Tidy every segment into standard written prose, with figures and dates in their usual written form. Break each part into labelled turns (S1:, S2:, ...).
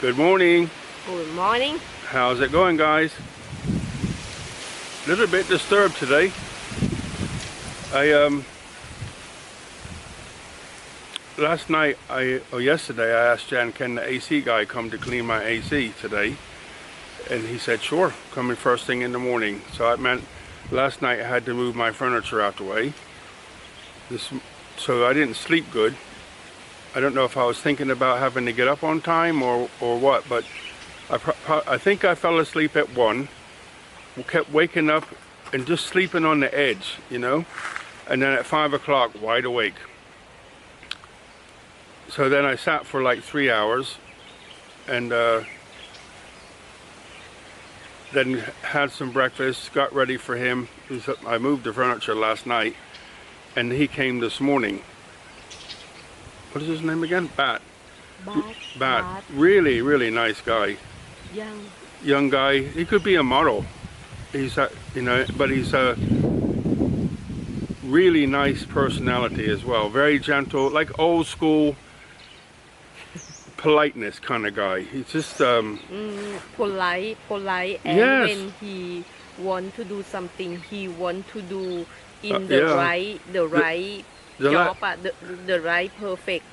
S1: Good morning.
S2: Good morning.
S1: How's it going, guys? A little bit disturbed today. Yesterday I asked Jan, can the AC guy come to clean my AC today? And he said, sure, coming first thing in the morning. So that meant last night I had to move my furniture out the way. So I didn't sleep good. I don't know if I was thinking about having to get up on time or what, but I think I fell asleep at 1, kept waking up and just sleeping on the edge, you know, and then at 5 o'clock wide awake. So then I sat for like 3 hours and then had some breakfast, got ready for him. I moved the furniture last night and he came this morning. What is his name again? Bat. Really, really nice guy. Young guy. He could be a model. He's but he's a really nice personality as well. Very gentle, like old school politeness kind of guy. He's just
S2: polite, and
S1: yes.
S2: When he want to do something, he want to do in the right job, the right perfect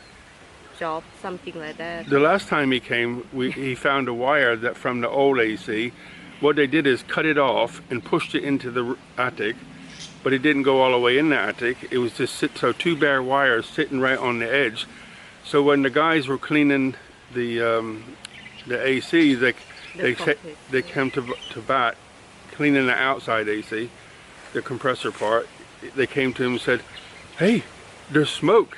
S2: job, something like that.
S1: The last time he came, he found a wire that from the old AC. What they did is cut it off and pushed it into the attic, but it didn't go all the way in the attic. It was just so 2 bare wires sitting right on the edge. So when the guys were cleaning the AC, they came to Bat, cleaning the outside AC, the compressor part. They came to him and said, "Hey, there's smoke."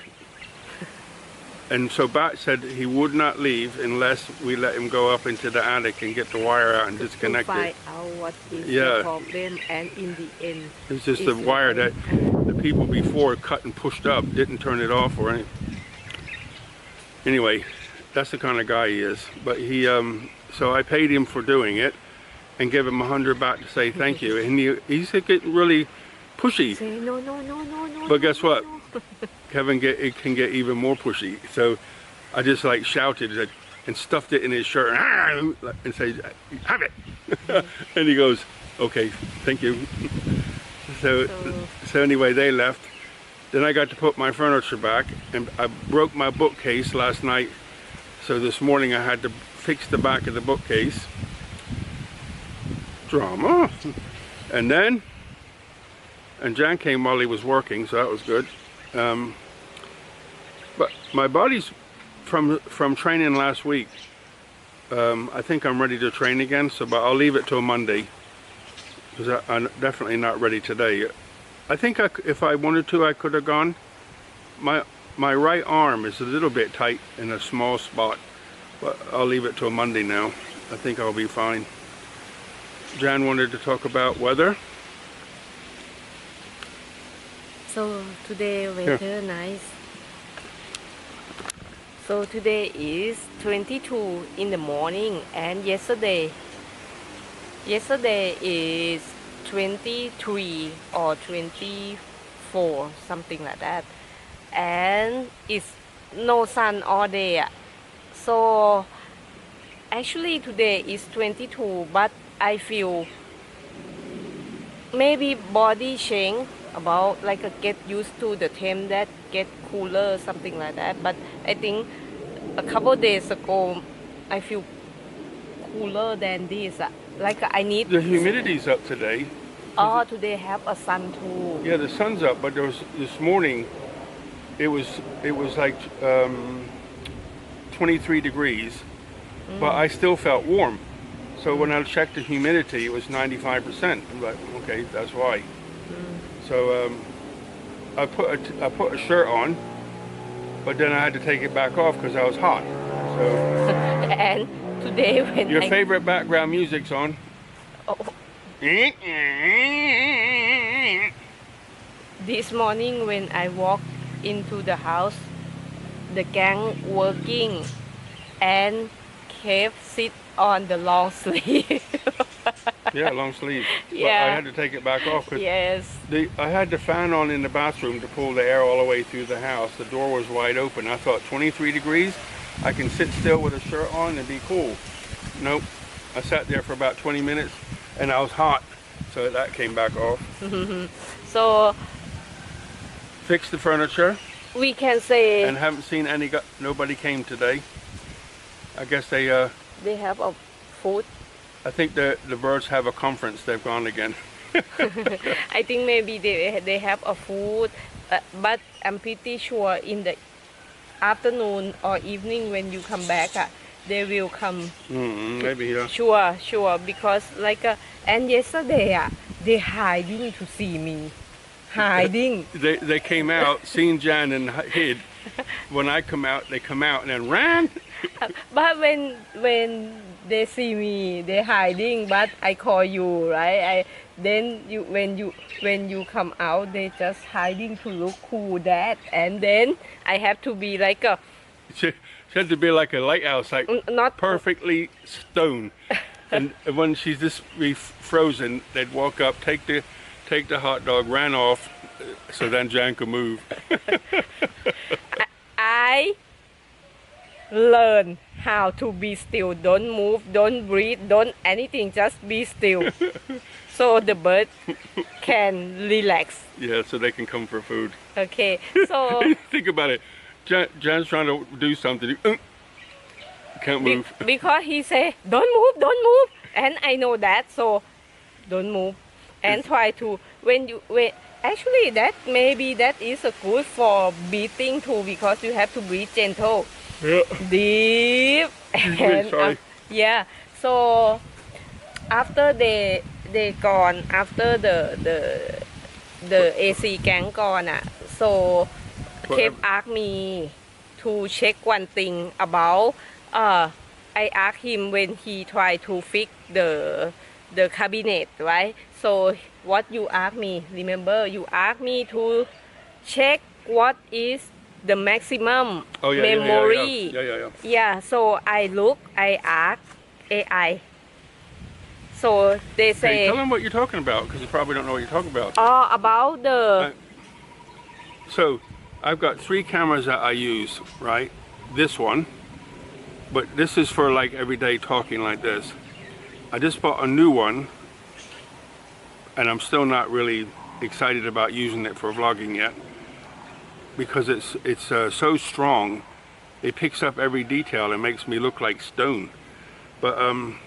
S1: And so Bat said he would not leave unless we let him go up into the attic and get the wire out and disconnect it.
S2: To find out what is the problem, and in the end,
S1: it's just the wire that the people before cut and pushed up, didn't turn it off or anything. Anyway, that's the kind of guy he is. But he, so I paid him for doing it and gave him 100 baht to say thank you. And he's getting really pushy.
S2: Say no.
S1: But guess what? It can get even more pushy. So I just like shouted and stuffed it in his shirt and said, "Have it." And he goes, "Okay, thank you." So anyway, they left. Then I got to put my furniture back, and I broke my bookcase last night. So this morning I had to fix the back of the bookcase. Drama. And Jan came while he was working, so that was good. But my body's from training last week. I think I'm ready to train again, but I'll leave it till Monday because I'm definitely not ready today. I think if I wanted to, I could have gone. My right arm is a little bit tight in a small spot, but I'll leave it till Monday now. I think I'll be fine. Jan wanted to talk about weather.
S2: So today weather nice. So today is 22 in the morning, and yesterday is 23 or 24, something like that, and it's no sun all day. So actually today is 22, but I feel maybe body change about like get used to the temp that get cooler, something like that. But I think a couple days ago I feel cooler than this. Like I need
S1: the humidity's up today.
S2: Oh, today have a sun too.
S1: Yeah, the sun's up, but there was this morning it was like 23 degrees, but I still felt warm. So when I checked the humidity, it was 95%. I'm like, okay, that's why. So I put a shirt on, but then I had to take it back off because I was hot. So
S2: and today when
S1: your favorite background music's on.
S2: Oh. This morning when I walked into the house, the gang working and Kev sit on the long sleeve.
S1: Yeah, long sleeve.
S2: Yeah.
S1: But I had to take it back off.
S2: Yes.
S1: I had the fan on in the bathroom to pull the air all the way through the house. The door was wide open. I thought 23 degrees. I can sit still with a shirt on and be cool. Nope. I sat there for about 20 minutes and I was hot, so that came back off.
S2: So
S1: Fixed the furniture
S2: we can say
S1: and haven't seen nobody came today. I guess they
S2: have a food.
S1: I think the birds have a conference. They've gone again.
S2: I think maybe they have a food, but I'm pretty sure in the afternoon or evening when you come back, they will come.
S1: Maybe, yeah.
S2: Sure, because and yesterday they hiding to see me, hiding.
S1: They came out, seen Jan and hid. When I come out, they come out and then ran.
S2: But when they see me, they hiding. But I call you, right? Then when you come out, they just hiding to look cool. And then I have to be like a.
S1: She had to be like a lighthouse, like
S2: not
S1: perfectly stone. And when she's this frozen, they'd walk up, take the hot dog, ran off, so then Jan could move.
S2: I learn how to be still. Don't move, don't breathe, don't anything. Just be still, so the bird can relax.
S1: Yeah, so they can come for food.
S2: Okay, so
S1: think about it. Jan's trying to do something. Can't move.
S2: Because he say don't move, and I know that, so don't move, and try to actually that maybe that is a good for breathing too, because you have to breathe gentle,
S1: Yeah.
S2: deep, and
S1: sorry.
S2: yeah. So after they gone, after the AC gang gone, so Kev asked me to check one thing about. I asked him when he tried to fix the cabinet, right? So what you asked me, remember you asked me to check what is the maximum memory.
S1: Yeah.
S2: So I asked AI. So they say.
S1: Hey, tell them what you're talking about, because you probably don't know what you're talking about.
S2: About the.
S1: So I've got 3 cameras that I use, right? This one, but this is for like everyday talking like this. I just bought a new one, and I'm still not really excited about using it for vlogging yet, because it's so strong. It picks up every detail and makes me look like stone. But and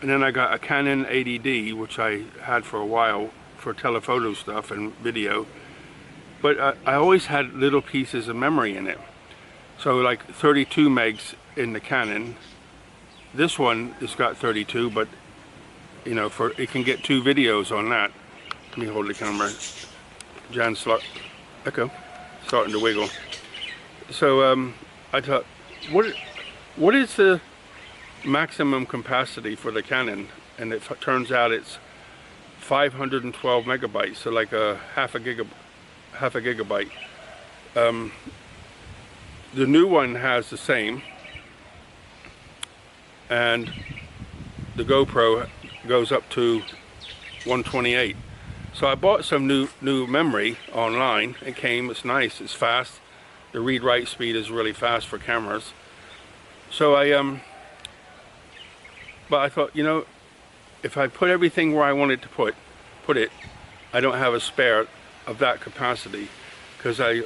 S1: then I got a Canon 80D, which I had for a while for telephoto stuff and video. But I always had little pieces of memory in it. So like 32 megs in the Canon. This one has got 32, but you know, it can get 2 videos on that. Let me hold the camera. Jan's starting to wiggle. So I thought, what is the maximum capacity for the Canon? And it turns out it's 512 megabytes, so like a half a gigabyte. The new one has the same, and the GoPro goes up to 128. So I bought some new memory online. It came, it's nice, it's fast. The read-write speed is really fast for cameras. So but I thought, you know, if I put everything where I wanted to put it, I don't have a spare of that capacity, because I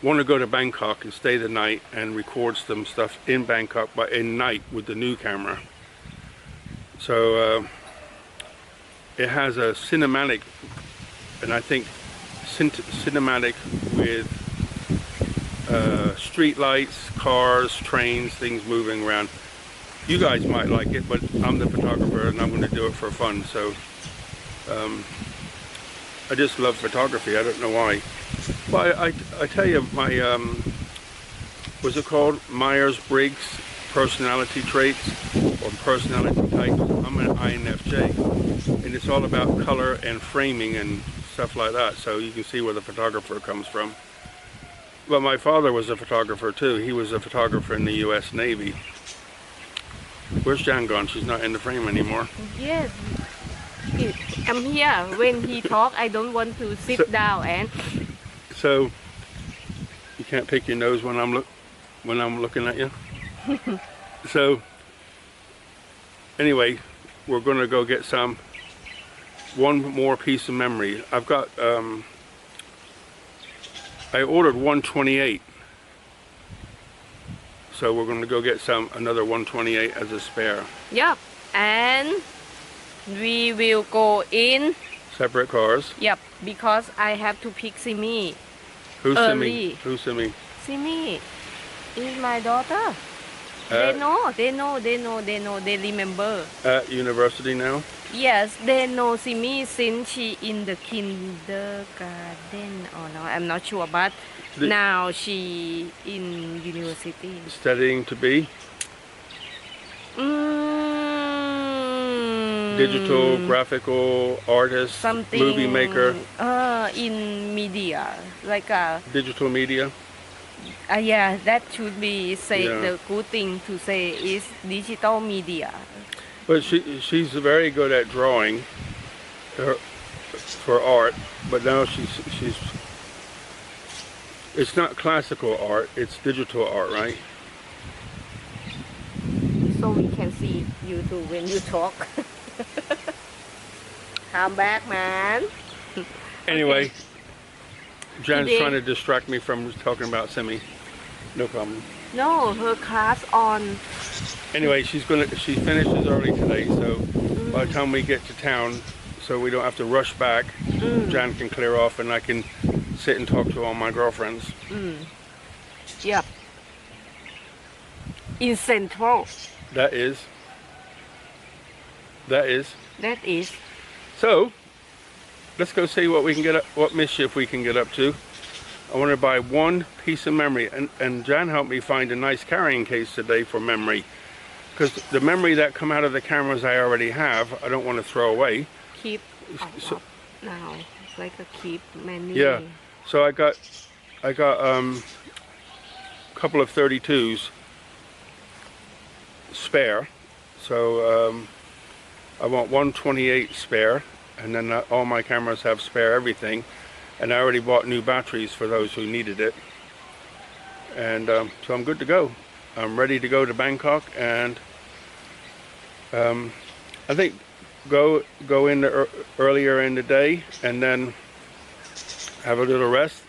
S1: want to go to Bangkok and stay the night and record some stuff in Bangkok, but in night with the new camera. So it has a cinematic, and I think cinematic with street lights, cars, trains, things moving around. You guys might like it, but I'm the photographer and I'm going to do it for fun. So I just love photography. I don't know why. But I tell you, my what's it called? Myers-Briggs personality traits or personality types. I'm an INFJ, and it's all about color and framing and stuff like that. So you can see where the photographer comes from. But my father was a photographer too. He was a photographer in the U.S. Navy. Where's Jan gone? She's not in the frame anymore.
S2: Yes, I'm here. When he talk, I don't want to sit down and.
S1: So you can't pick your nose when I'm when I'm looking at you. So, anyway, we're going to go get one more piece of memory. I've got, I ordered 128. So we're going to go get another 128 as a spare.
S2: Yep. And we will go in.
S1: Separate cars.
S2: Yep. Because I have to pick Simi.
S1: Who's
S2: early.
S1: Simi? Who's Simi?
S2: Simi is my daughter. They know. They remember.
S1: At university now?
S2: Yes, they know Simi since she in the kindergarten or no, I'm not sure, but now she in university.
S1: Studying to be? Digital, graphical artist,
S2: something,
S1: movie maker?
S2: In media, like
S1: digital media?
S2: yeah, that should be
S1: Yeah.
S2: the good thing to say is digital media.
S1: But she's very good at drawing for art, but now she's it's not classical art, it's digital art, right?
S2: So we can see you too when you talk. Come back, man.
S1: Anyway, Jan's
S2: Today-
S1: trying to distract me from talking about Simi. No problem.
S2: No, her class on.
S1: Anyway, she finishes early today, so by the time we get to town, so we don't have to rush back, Jan can clear off and I can sit and talk to all my girlfriends.
S2: Yep. In Central.
S1: That is.
S2: That is.
S1: So, let's go see what we can get up, what mischief we can get up to. I want to buy one piece of memory, and Jan helped me find a nice carrying case today for memory, because the memory that come out of the cameras I already have, I don't want to throw away.
S2: Keep
S1: So-
S2: up now. It's like a keep many.
S1: Yeah. So I got a couple of 32s spare. So I want 128 spare, and then all my cameras have spare everything. And I already bought new batteries for those who needed it. And so I'm good to go. I'm ready to go to Bangkok, and I think go in earlier in the day, and then have a little rest,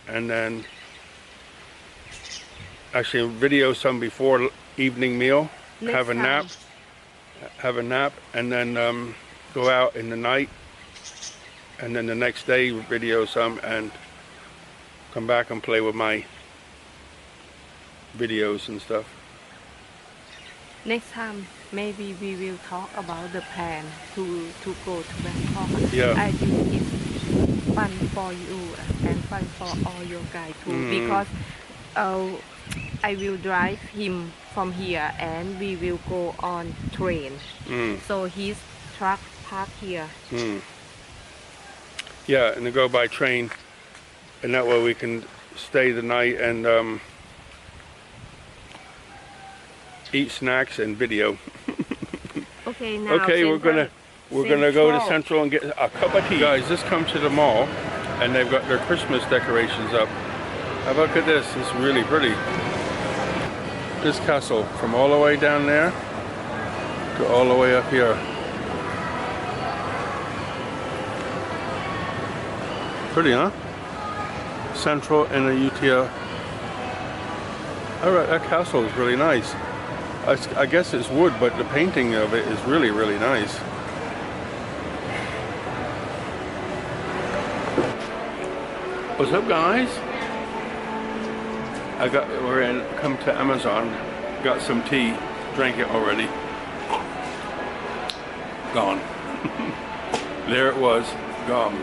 S1: and then actually video some before evening meal,
S2: Next
S1: have a nap, and then go out in the night, and then the next day video some and come back and play with my videos and stuff.
S2: Next time, maybe we will talk about the plan to go to Bangkok.
S1: Yeah.
S2: I think it's fun for you and fun for all your guys too, because I will drive him from here and we will go on train. So his truck parked here.
S1: Yeah, and to go by train, and that way we can stay the night and eat snacks and video.
S2: Okay, now.
S1: Okay, we're gonna go to
S2: Central.
S1: Central and get a cup of tea. Guys, just come to the mall, and they've got their Christmas decorations up. How about look at this? It's really pretty. This castle from all the way down there to all the way up here. Pretty, huh? Central and Ayutthaya. All right, that castle is really nice. I guess it's wood, but the painting of it is really, really nice. What's up, guys? Come to Amazon, got some tea, drank it already. Gone. There it was, gone.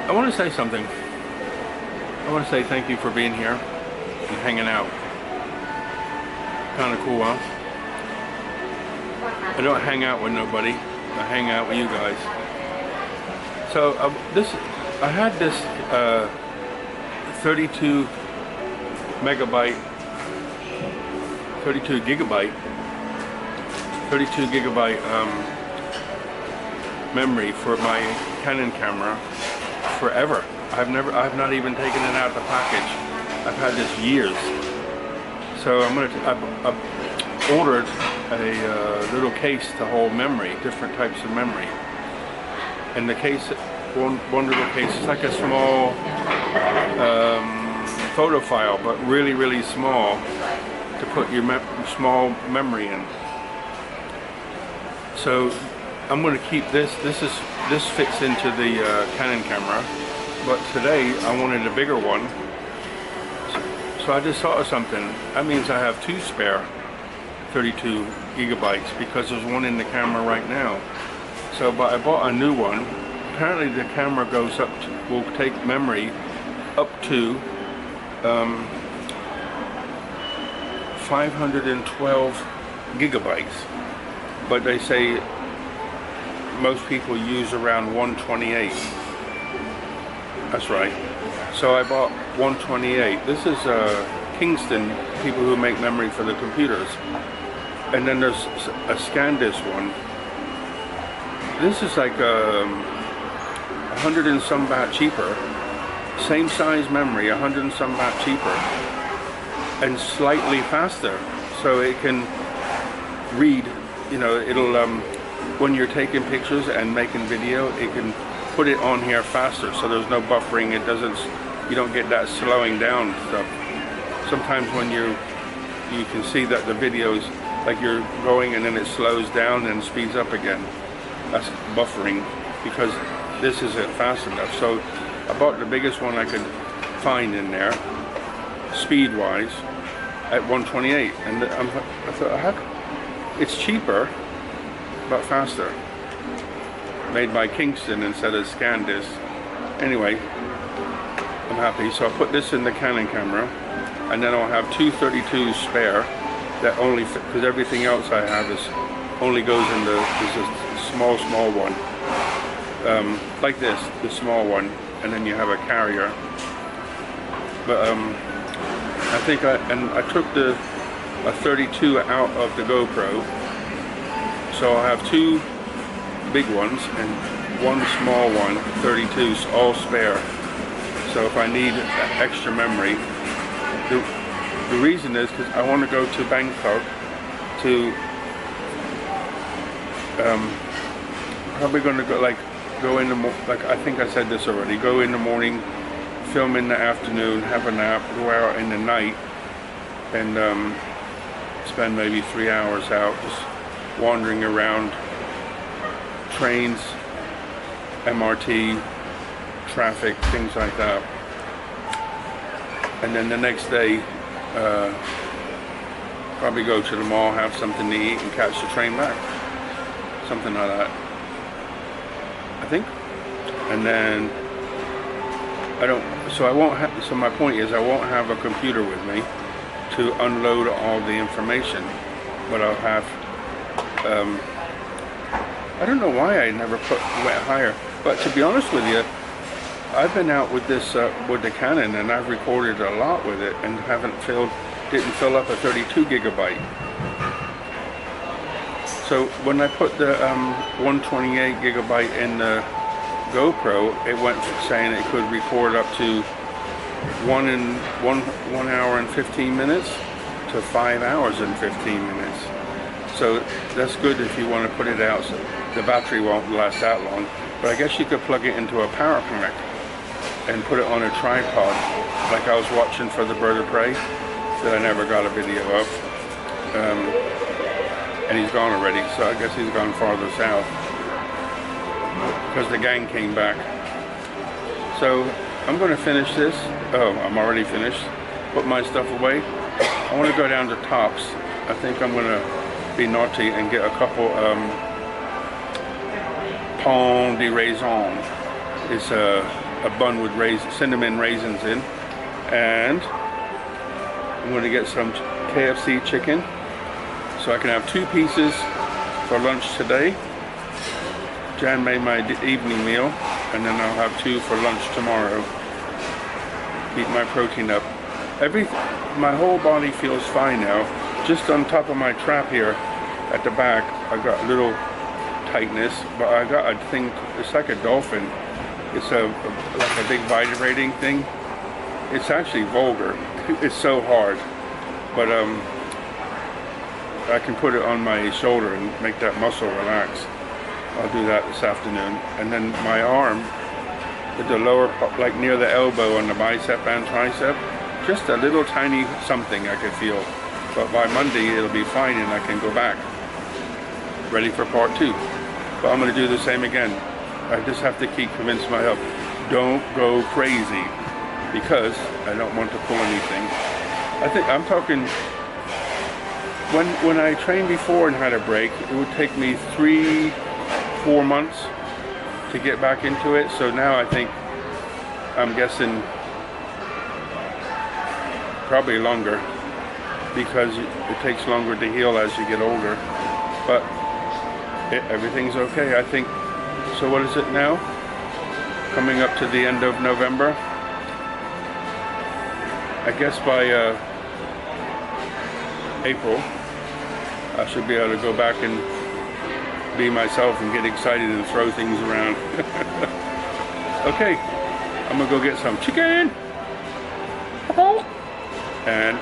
S1: I want to say something. I want to say thank you for being here and hanging out. Kind of cool, huh? I don't hang out with nobody. I hang out with you guys. So I had this 32 gigabyte memory for my Canon camera forever. I've not even taken it out of the package. I've had this years. So I've ordered a little case to hold memory, different types of memory. And the case, one little case is like a small photo file, but really, really small to put your small memory in. So I'm going to keep this. This fits into the Canon camera, but today I wanted a bigger one. So I just thought of something. That means I have 2 spare 32 gigabytes because there's one in the camera right now. So, but I bought a new one. Apparently the camera goes up to, will take memory up to 512 gigabytes. But they say most people use around 128. That's right. So I bought 128. This is Kingston, people who make memory for the computers. And then there's a SanDisk one. This is like 100 and some baht cheaper. Same size memory, 100 and some baht cheaper. And slightly faster. So it can read, you know, it'll, when you're taking pictures and making video, it can put it on here faster. So there's no buffering, it doesn't, you don't get that slowing down stuff. Sometimes when you can see that the videos, like you're going and then it slows down and speeds up again. That's buffering because this isn't fast enough. So I bought the biggest one I could find in there, speed-wise, at 128. And I thought, heck, it's cheaper, but faster. Made by Kingston instead of SanDisk. Anyway, I'm happy. So I'll put this in the Canon camera, and then I'll have 232 spare that only fit, because everything else I have is only goes in the, is a small one. Like this, the small one, and then you have a carrier. But I think I took a 32 out of the GoPro, so I'll have 2 big ones and 1 small one, 32, all spare. So if I need extra memory, the reason is because I want to go to Bangkok to probably going to go in the like I think I said this already. Go in the morning, film in the afternoon, have a nap, go out in the night, and spend maybe 3 hours out just wandering around trains, MRT, traffic, things like that. And then the next day, probably go to the mall, have something to eat, and catch the train back. Something like that, I think. And then so my point is I won't have a computer with me to unload all the information, but I'll have, I don't know why I never went higher, but to be honest with you, I've been out with this, with the Canon, and I've recorded a lot with it and didn't fill up a 32 gigabyte. So when I put the 128 gigabyte in the GoPro, it went saying it could record up to 1 hour and 15 minutes to 5 hours and 15 minutes. So that's good if you want to put it out. So the battery won't last that long. But I guess you could plug it into a power pack and put it on a tripod, like I was watching for the bird of prey that I never got a video of. And he's gone already, so I guess he's gone farther south because the gang came back. So I'm going to finish this. Oh, I'm already finished. Put my stuff away. I want to go down to Tops. I think I'm going to be naughty and get a couple pain de raisin. It's a bun with cinnamon raisins in, and I'm going to get some KFC chicken so I can have 2 pieces for lunch today. Jan made my evening meal, and then I'll have 2 for lunch tomorrow. Keep my protein up. My whole body feels fine now. Just on top of my trap here at the back, I got a little tightness, but I got a thing, it's like a dolphin. It's like a big vibrating thing. It's actually vulgar. It's so hard, but I can put it on my shoulder and make that muscle relax. I'll do that this afternoon. And then my arm, at the lower, like near the elbow on the bicep and tricep, just a little tiny something I could feel. But by Monday it'll be fine and I can go back, ready for part 2. But I'm going to do the same again. I just have to keep convincing myself, don't go crazy, because I don't want to pull anything. I think I'm talking, when I trained before and had a break, it would take me 3-4 months to get back into it. So now I think, I'm guessing probably longer, because it takes longer to heal as you get older. But everything's okay, I think. So what is it now? Coming up to the end of November. I guess by April, I should be able to go back and be myself and get excited and throw things around. Okay, I'm gonna go get some chicken and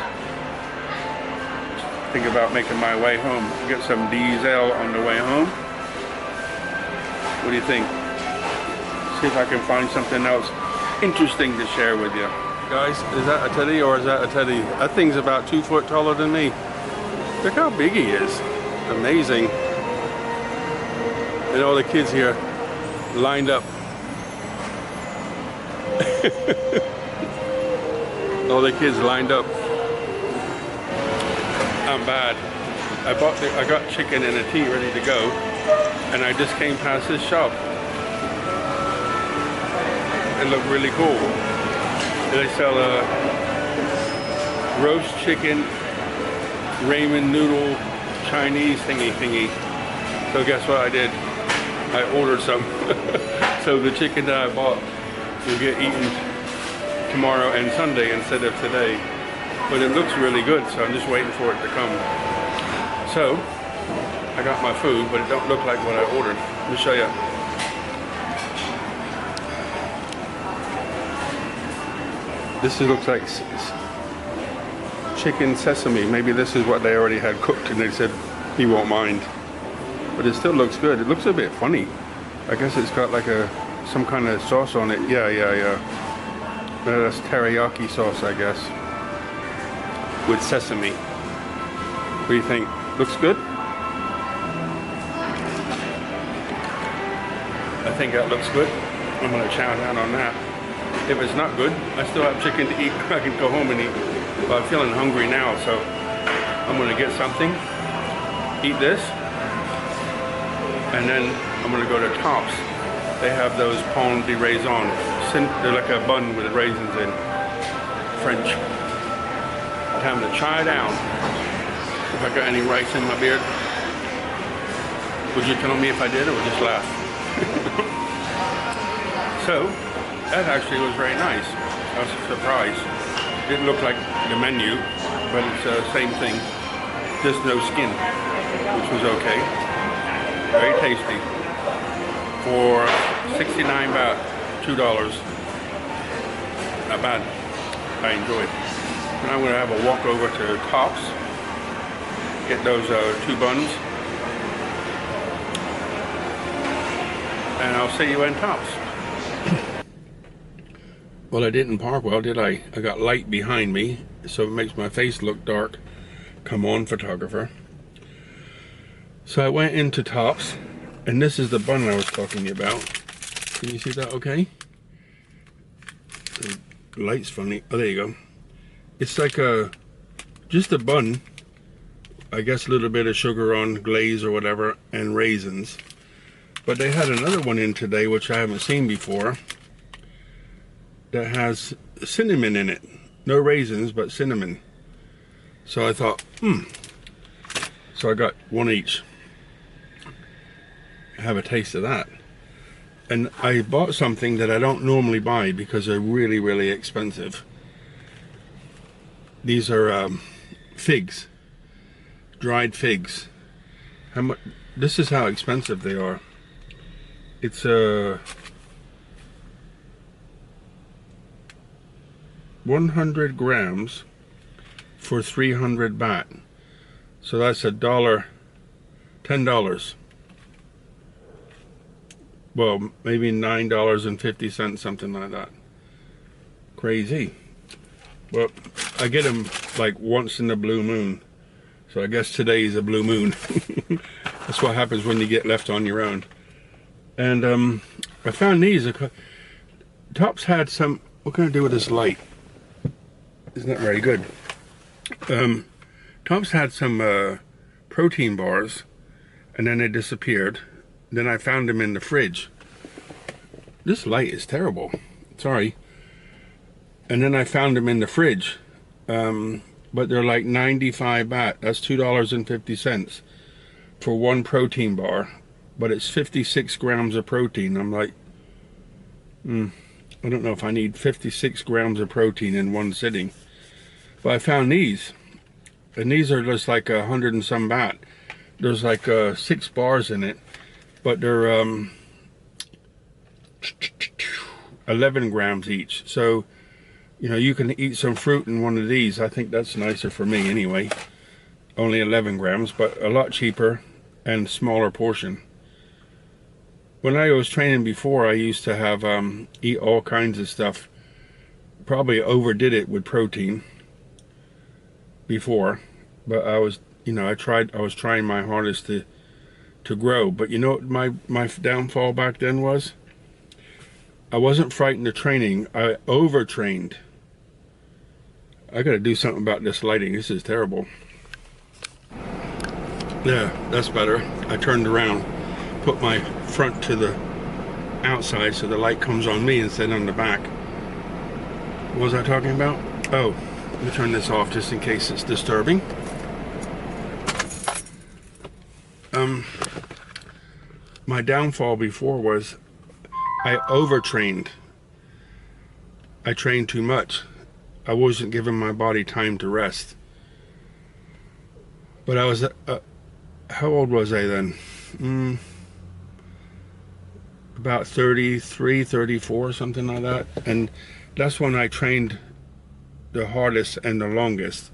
S1: think about making my way home. Get some diesel on the way home. What do you think? See if I can find something else interesting to share with you. Guys, is that a teddy or is that a teddy? That thing's about 2 foot taller than me. Look how big he is. Amazing. And all the kids here lined up. All the kids lined up. I'm bad. I got chicken and a tea ready to go, and I just came past this shop. It looked really cool. They sell a roast chicken, ramen noodle, Chinese thingy. So guess what I did? I ordered some. So the chicken that I bought will get eaten tomorrow and Sunday instead of today. But it looks really good, so I'm just waiting for it to come. So, I got my food, but it don't look like what I ordered. Let me show you. This looks like chicken sesame. Maybe this is what they already had cooked and they said he won't mind. But it still looks good. It looks a bit funny. I guess it's got like some kind of sauce on it. Yeah. That's teriyaki sauce, I guess. With sesame. What do you think? Looks good? I think that looks good. I'm gonna chow down on that. If it's not good, I still have chicken to eat. I can go home and eat. But I'm feeling hungry now, so I'm gonna get something, eat this, and then I'm gonna go to Tops. They have those pain de raisin. They're like a bun with raisins in. French. Time to chai down. If I got any rice in my beard, would you tell me if I did or just laugh? So, that actually was very nice. I was surprised. Didn't look like the menu, but it's the same thing. Just no skin, which was okay. Very tasty. For 69 baht, $2. Not bad. I enjoy it. And I'm going to have a walk over to Tops, get those 2 buns, and I'll see you in Tops. Well, I didn't park well, did I? I got light behind me, so it makes my face look dark. Come on, photographer. So I went into Tops, and this is the bun I was talking to you about. Can you see that okay? The light's funny. Oh, there you go. It's like just a bun, I guess a little bit of sugar on glaze or whatever, and raisins. But they had another one in today, which I haven't seen before, that has cinnamon in it. No raisins, but cinnamon. So I thought, So I got one each. Have a taste of that. And I bought something that I don't normally buy because they're really, really expensive. These are figs, dried figs. How much? This is how expensive they are. It's 100 grams for 300 baht. So that's $10. Well, maybe $9.50, something like that. Crazy. Well, I get them like once in the blue moon. So I guess today is a blue moon. That's what happens when you get left on your own. And I found these. Tops had some, what can I do with this light? It's not very good. Tops had some protein bars, and then they disappeared. Then I found them in the fridge. This light is terrible. Sorry. And then I found them in the fridge. But they're like 95 baht. That's $2.50 for one protein bar. But it's 56 grams of protein. I'm like, I don't know if I need 56 grams of protein in one sitting. But I found these. And these are just like 100 and some baht. There's like 6 bars in it. But they're 11 grams each. So, you know, you can eat some fruit in one of these. I think that's nicer for me anyway. Only 11 grams, but a lot cheaper and smaller portion. When I was training before, I used to have eat all kinds of stuff. Probably overdid it with protein before, but I was, you know, I was trying my hardest to grow. But you know what my downfall back then was? I wasn't frightened of training. I overtrained. I gotta do something about this lighting. This is terrible. Yeah, that's better. I turned around, put my front to the outside so the light comes on me instead on the back. What was I talking about? Oh, let me turn this off just in case it's disturbing. My downfall before was I overtrained. I trained too much. I wasn't giving my body time to rest. But I was, how old was I then? About 33, 34, something like that. And that's when I trained the hardest and the longest.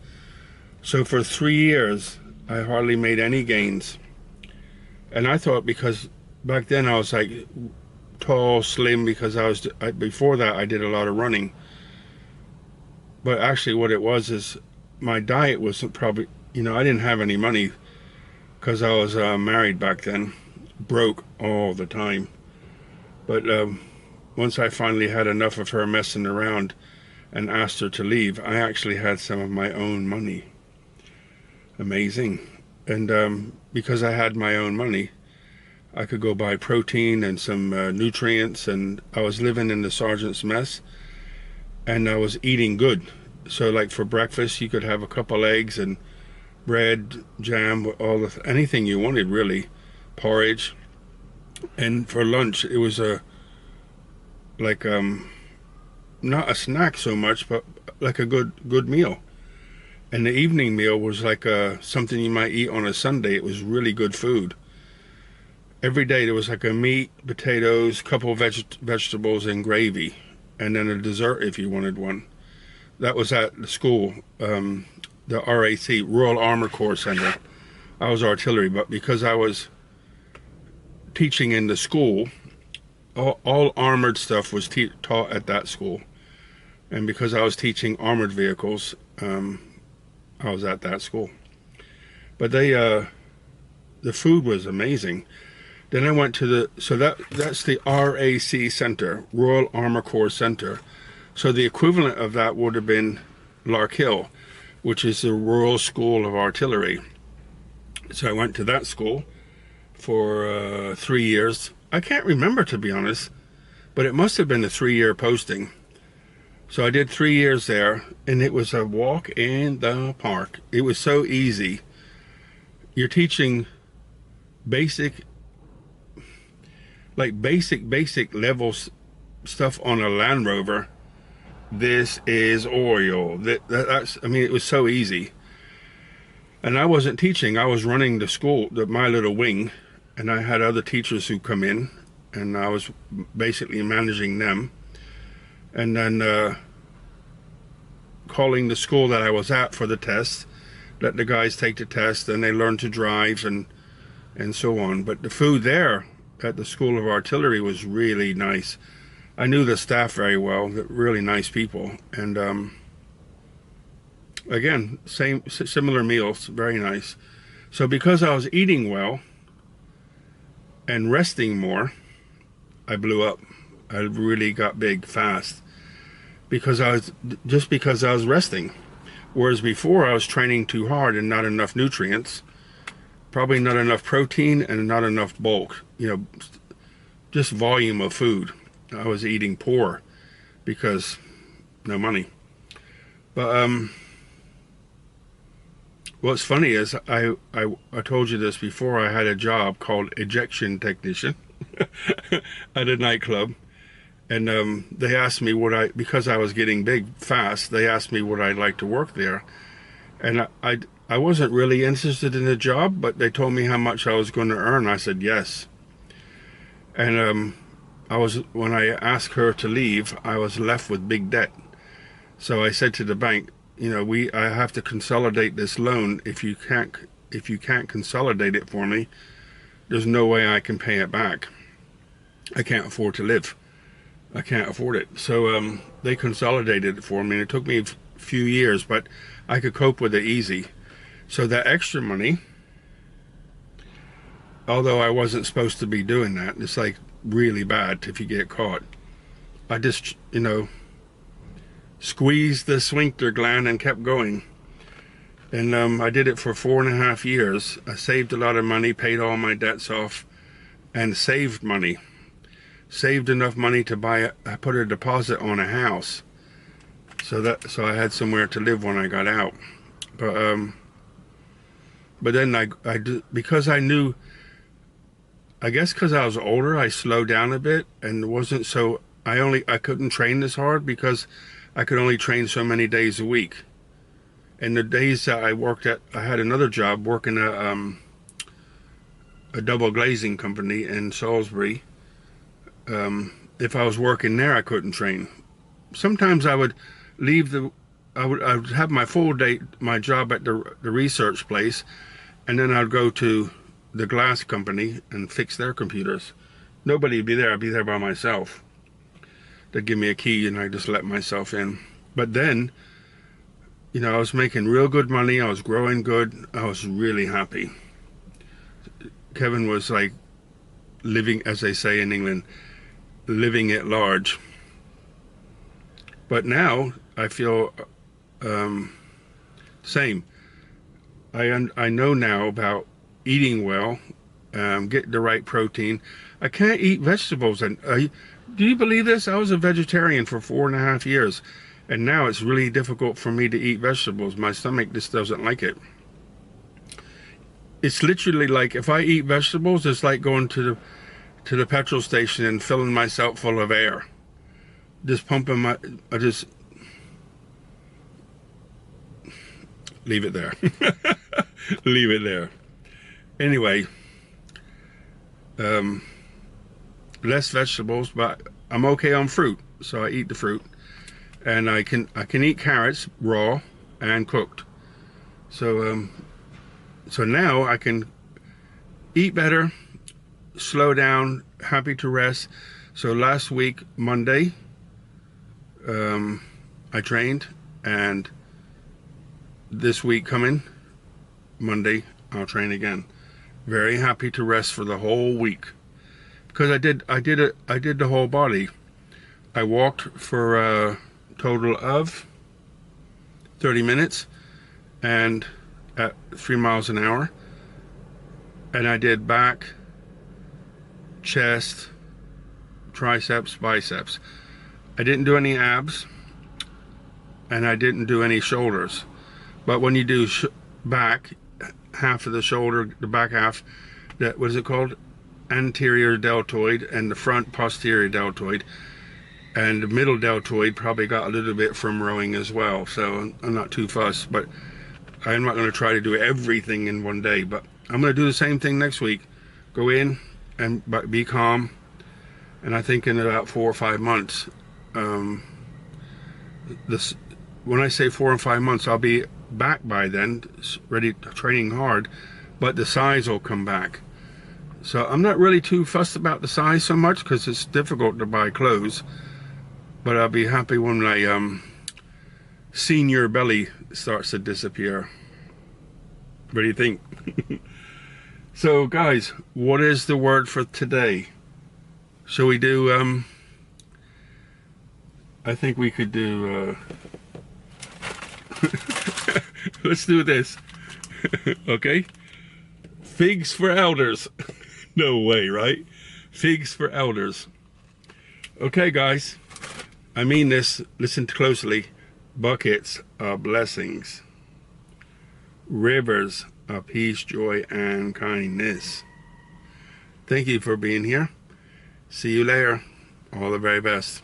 S1: So for 3 years, I hardly made any gains. And I thought because back then I was like tall, slim, because before that I did a lot of running. But actually what it was is my diet wasn't probably, you know, I didn't have any money because I was married back then, broke all the time. But once I finally had enough of her messing around and asked her to leave, I actually had some of my own money. Amazing. And because I had my own money, I could go buy protein and some nutrients, and I was living in the sergeant's mess, and I was eating good. So like for breakfast, you could have a couple eggs and bread, jam, anything you wanted really, porridge. And for lunch, it was like not a snack so much, but like a good meal. And the evening meal was like something you might eat on a Sunday. It was really good food. Every day there was like a meat, potatoes, couple vegetables, and gravy, and then a dessert if you wanted one. That was at the school, the RAC, Royal Armor Corps Center. I was artillery, but because I was teaching in the school, all armored stuff was taught at that school. And because I was teaching armored vehicles, I was at that school. But the food was amazing. Then I went to that's the RAC Center, Royal Armor Corps Center. So the equivalent of that would have been Larkhill, which is the Royal School of Artillery. So I went to that school for 3 years. I can't remember, to be honest, but it must have been a 3-year posting. So I did 3 years there, and it was a walk in the park. It was so easy. You're teaching basic level stuff on a Land Rover. This is oil. That's, I mean, it was so easy. And I wasn't teaching. I was running the school, my little wing, and I had other teachers who come in, and I was basically managing them. And then calling the school that I was at for the test, let the guys take the test, and they learn to drive and so on. But the food there at the School of Artillery was really nice. I knew the staff very well, they're really nice people, and again, similar meals, very nice. So because I was eating well and resting more, I blew up. I really got big fast because I was resting. Whereas before I was training too hard and not enough nutrients, probably not enough protein and not enough bulk, just volume of food. I was eating poor because no money. But what's funny is I told you this before, I had a job called ejection technician at a nightclub. And they asked me because I was getting big fast, they asked me would I like to work there. And I wasn't really interested in the job, but they told me how much I was going to earn. I said yes. And when I asked her to leave, I was left with big debt. So I said to the bank, I have to consolidate this loan. If you can't consolidate it for me, there's no way I can pay it back. I can't afford to live. I can't afford it. So they consolidated it for me. And it took me a few years, but I could cope with it easy. So that extra money, although I wasn't supposed to be doing that, it's like really bad if you get caught. I just, squeezed the sphincter gland and kept going. And I did it for 4.5 years. I saved a lot of money, paid all my debts off, and saved money. Saved enough money to put a deposit on a house, so I had somewhere to live when I got out. But then because I knew, I guess because I was older, I slowed down a bit and wasn't so. I couldn't train this hard because I could only train so many days a week. And the days that I had another job working a double glazing company in Salisbury. If I was working there, I couldn't train. Sometimes I would leave I would have my full day, my job at the research place, and then I'd go to the glass company and fix their computers. Nobody would be there. I'd be there by myself. They'd give me a key and I just let myself in. But then, I was making real good money. I was growing good. I was really happy. Kevin was like living, as they say in England, living at large. But now I feel same. I know now about eating well, get the right protein. I can't eat vegetables. And do you believe this? I was a vegetarian for 4.5 years, and now it's really difficult for me to eat vegetables. My stomach just doesn't like it. It's literally like if I eat vegetables, it's like going to the petrol station and filling myself full of air. Just pumping leave it there. Leave it there. Anyway, less vegetables, but I'm okay on fruit, so I eat the fruit, and I can eat carrots raw and cooked. So now I can eat better, slow down, happy to rest. So last week, Monday, I trained, and this week coming, Monday, I'll train again. Very happy to rest for the whole week, because I did the whole body. I walked for a total of 30 minutes and at 3 miles an hour, and I did back, chest, triceps, biceps. I didn't do any abs, and I didn't do any shoulders. But when you do back, half of the shoulder, the back half, what is it called? Anterior deltoid, and the front posterior deltoid, and the middle deltoid probably got a little bit from rowing as well. So I'm not too fussed, but I'm not going to try to do everything in one day. But I'm going to do the same thing next week. Go in and be calm, and I think in about 4 or 5 months, when I say 4 and 5 months, I'll be back by then, ready, training hard, but the size will come back. So I'm not really too fussed about the size so much because it's difficult to buy clothes, but I'll be happy when my senior belly starts to disappear. What do you think? So guys, what is the word for today? Shall we do, I think we could do, let's do this. Okay? Figs for elders. No way, right? Figs for elders. Okay, guys. I mean this. Listen closely. Buckets are blessings. Rivers are peace, joy, and kindness. Thank you for being here. See you later. All the very best.